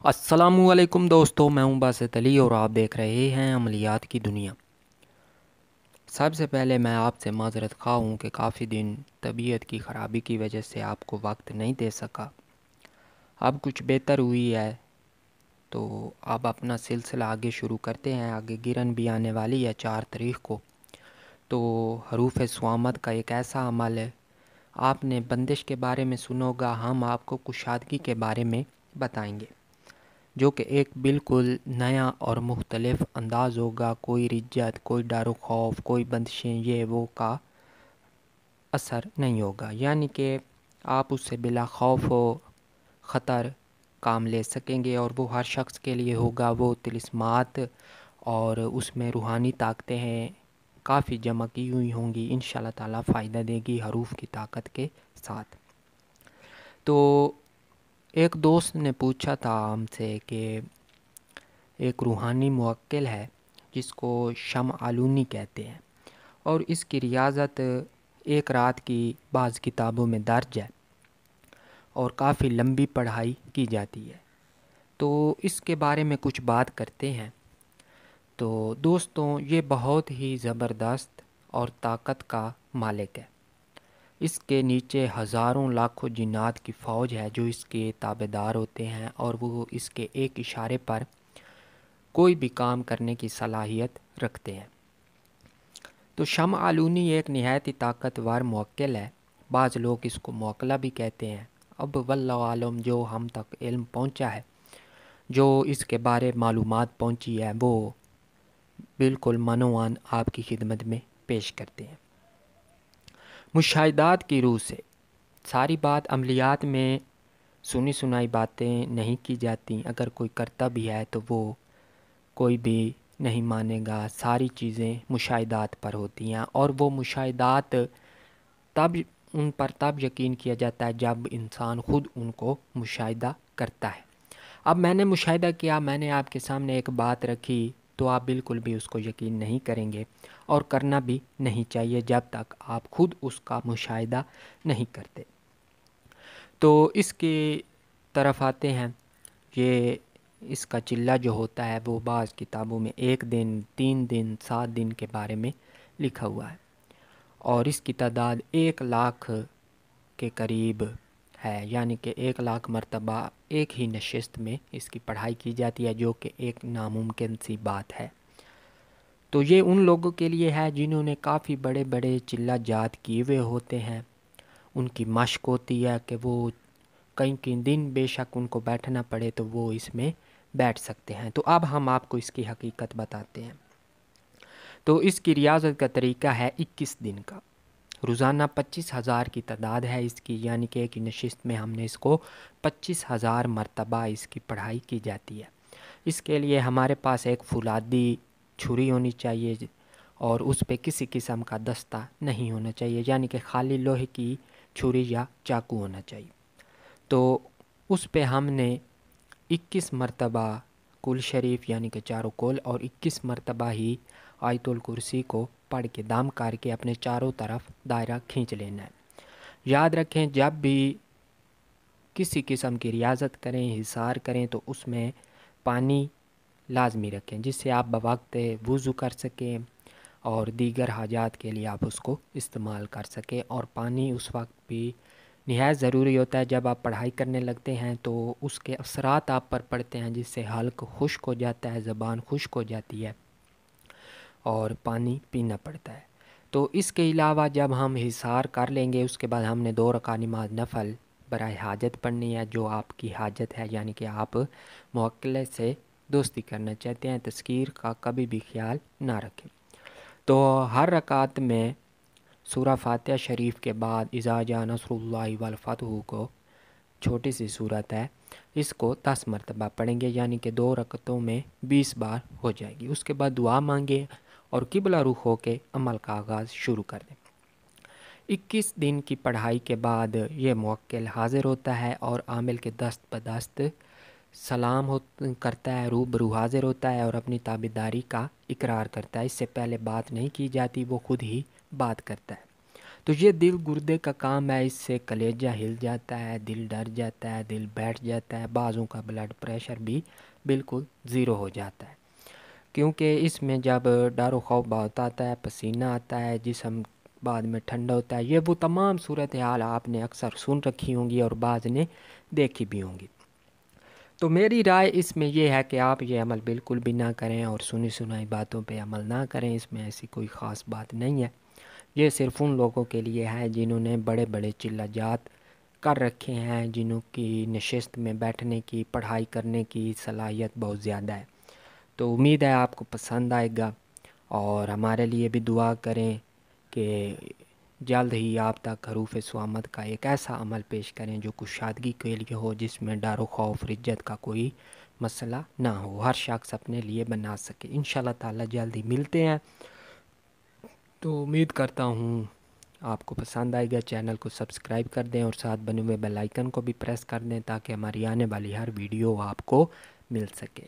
السلام علیکم دوستو، میں ہوں باسط علی اور آپ دیکھ رہے ہیں عملیات کی دنیا۔ سب سے پہلے میں آپ سے معذرت خواہ ہوں کہ کافی دن طبیعت کی خرابی کی وجہ سے آپ کو وقت نہیں دے سکا۔ اب کچھ بہتر ہوئی ہے تو اب اپنا سلسلہ آگے شروع کرتے ہیں۔ آگے گرن بھی آنے والی ہے 4 تاریخ کو، تو حروف صوامت کا ایک ایسا عمل ہے، آپ نے بندش کے بارے میں سنوگا، ہم آپ کو کشادگی کے بارے میں بتائیں گے، جو کہ ایک بالکل نیا اور مختلف انداز ہوگا۔ کوئی رجت، کوئی ڈر و خوف، کوئی بندشیں یہ وہ کا اثر نہیں ہوگا، یعنی کہ آپ اس سے بلا خوف و خطر کام لے سکیں گے، اور وہ ہر شخص کے لیے ہوگا۔ وہ طلسمات اور اس میں روحانی طاقتیں ہیں کافی جمع کی ہوئی ہوں گی، انشاءاللہ تعالیٰ فائدہ دے گی حروف کی طاقت کے ساتھ۔ تو ایک دوست نے پوچھا تھا ہم سے کہ ایک روحانی موکل ہے جس کو شمع آلونی کہتے ہیں، اور اس کی ریاضت ایک رات کی بعض کتابوں میں درج ہے اور کافی لمبی پڑھائی کی جاتی ہے۔ تو اس کے بارے میں کچھ بات کرتے ہیں۔ تو دوستوں، یہ بہت ہی زبردست اور طاقت کا مالک ہے۔ اس کے نیچے ہزاروں لاکھوں جنات کی فوج ہے جو اس کے تابعدار ہوتے ہیں، اور وہ اس کے ایک اشارے پر کوئی بھی کام کرنے کی صلاحیت رکھتے ہیں۔ تو شمع آلونی ایک نہایت ہی طاقتور موکل ہے، بعض لوگ اس کو موکلا بھی کہتے ہیں۔ اب واللہ عالم، جو ہم تک علم پہنچا ہے، جو اس کے بارے معلومات پہنچی ہے، وہ بالکل منوان آپ کی خدمت میں پیش کرتے ہیں۔ مشاہدات کی روح سے ساری بات عملیات میں سنی سنائی باتیں نہیں کی جاتی، اگر کوئی کرتا بھی ہے تو وہ کوئی بھی نہیں مانے گا۔ ساری چیزیں مشاہدات پر ہوتی ہیں، اور وہ مشاہدات ان پر تب یقین کیا جاتا ہے جب انسان خود ان کو مشاہدہ کرتا ہے۔ اب میں نے مشاہدہ کیا، میں نے آپ کے سامنے ایک بات رکھی، تو آپ بالکل بھی اس کو یقین نہیں کریں گے، اور کرنا بھی نہیں چاہیے جب تک آپ خود اس کا مشاہدہ نہیں کرتے۔ تو اس کی طرف آتے ہیں۔ یہ اس کا چلہ جو ہوتا ہے وہ بعض کتابوں میں 1 دن، 3 دن، 7 دن کے بارے میں لکھا ہوا ہے، اور اس کی تعداد 1 لاکھ کے قریب ہے، یعنی کہ 1 لاکھ مرتبہ ایک ہی نشست میں اس کی پڑھائی کی جاتی ہے، جو کہ ایک ناممکن سی بات ہے۔ تو یہ ان لوگوں کے لیے ہے جنہوں نے کافی بڑے بڑے چلہ جات کیے ہوئے ہوتے ہیں، ان کی مشق ہوتی ہے کہ وہ کئی کئی دن بے شک ان کو بیٹھنا پڑے تو وہ اس میں بیٹھ سکتے ہیں۔ تو اب ہم آپ کو اس کی حقیقت بتاتے ہیں۔ تو اس کی ریاضت کا طریقہ ہے 21 دن کا، روزانہ 25,000 کی تعداد ہے اس کی، یعنی کہ ایک نشست میں ہم نے اس کو 25,000 مرتبہ اس کی پڑھائی کی جاتی ہے۔ اس کے لیے ہمارے پاس ایک فولادی چھری ہونی چاہیے، اور اس پہ کسی قسم کا دستہ نہیں ہونا چاہیے، یعنی کہ خالی لوہے کی چھری یا چاقو ہونا چاہیے۔ تو اس پہ ہم نے 21 مرتبہ کل شریف یعنی کہ چاروں کل، اور 21 مرتبہ ہی آیت الکرسی کو پڑھ کے دم کر کے اپنے چاروں طرف دائرہ کھینچ لینا ہے۔ یاد رکھیں، جب بھی کسی قسم کی ریاضت کریں، حصار کریں، تو اس میں پانی لازمی رکھیں، جس سے آپ بوقت وضو کر سکیں اور دیگر حاجات کے لیے آپ اس کو استعمال کر سکیں۔ اور پانی اس وقت بھی نہایت ضروری ہوتا ہے جب آپ پڑھائی کرنے لگتے ہیں، تو اس کے اثرات آپ پر پڑتے ہیں، جس سے حلق خشک ہو جاتا ہے، زبان خشک ہو جاتی ہے، اور پانی پینا پڑتا ہے۔ تو اس کے علاوہ جب ہم حصار کر لیں گے، اس کے بعد ہم نے 2 رکعت نماز نفل برائے حاجت پڑھنی ہے، جو آپ کی حاجت ہے، یعنی کہ آپ موکل سے دوستی کرنا چاہتے ہیں، تذکیر کا کبھی بھی خیال نہ رکھیں۔ تو ہر رکعت میں سورہ فاتحہ شریف کے بعد اذا جاء نصر اللہ والفتح کو، چھوٹی سی صورت ہے، اس کو 10 مرتبہ پڑھیں گے، یعنی کہ 2 رکعتوں میں 20 بار ہو جائے گی۔ اس کے بعد دعا مانگے اور قبلہ رخ ہو کے عمل کا آغاز شروع کر دیں۔ 21 دن کی پڑھائی کے بعد یہ موکل حاضر ہوتا ہے، اور عامل کے دست بدست سلام کرتا ہے، روبرو حاضر ہوتا ہے، اور اپنی تابعداری کا اقرار کرتا ہے۔ اس سے پہلے بات نہیں کی جاتی، وہ خود ہی بات کرتا ہے۔ تو یہ دل گردے کا کام ہے، اس سے کلیجہ ہل جاتا ہے، دل ڈر جاتا ہے، دل بیٹھ جاتا ہے، بعضوں کا بلڈ پریشر بھی بالکل زیرو ہو جاتا ہے، کیونکہ اس میں جب ڈر و خوف بہت آتا ہے، پسینہ آتا ہے، جسم بعد میں ٹھنڈا ہوتا ہے، یہ وہ تمام صورتحال آپ نے اکثر سن رکھی ہوں گی اور بعض نے دیکھی بھی ہوں گی۔ تو میری رائے اس میں یہ ہے کہ آپ یہ عمل بالکل بھی نہ کریں اور سنی سنائی باتوں پہ عمل نہ کریں، اس میں ایسی کوئی خاص بات نہیں ہے۔ یہ صرف ان لوگوں کے لیے ہے جنہوں نے بڑے بڑے چلہ جات کر رکھے ہیں، جنہوں کی نشست میں بیٹھنے کی، پڑھائی کرنے کی صلاحیت بہت زیادہ ہے۔ تو امید ہے آپ کو پسند آئے گا، اور ہمارے لیے بھی دعا کریں کہ جلد ہی آپ تک حروف سوامت کا ایک ایسا عمل پیش کریں جو کشادگی کے لیے ہو، جس میں ڈر و خوف رجت کا کوئی مسئلہ نہ ہو، ہر شخص اپنے لیے بنا سکے۔ انشاءاللہ تعالی جلد ہی ملتے ہیں۔ تو امید کرتا ہوں آپ کو پسند آئے گا، چینل کو سبسکرائب کر دیں اور ساتھ بنے ہوئے بیل آئیکن کو بھی پریس کر دیں تاکہ ہماری آنے والی ہر ویڈیو آپ کو مل سکے۔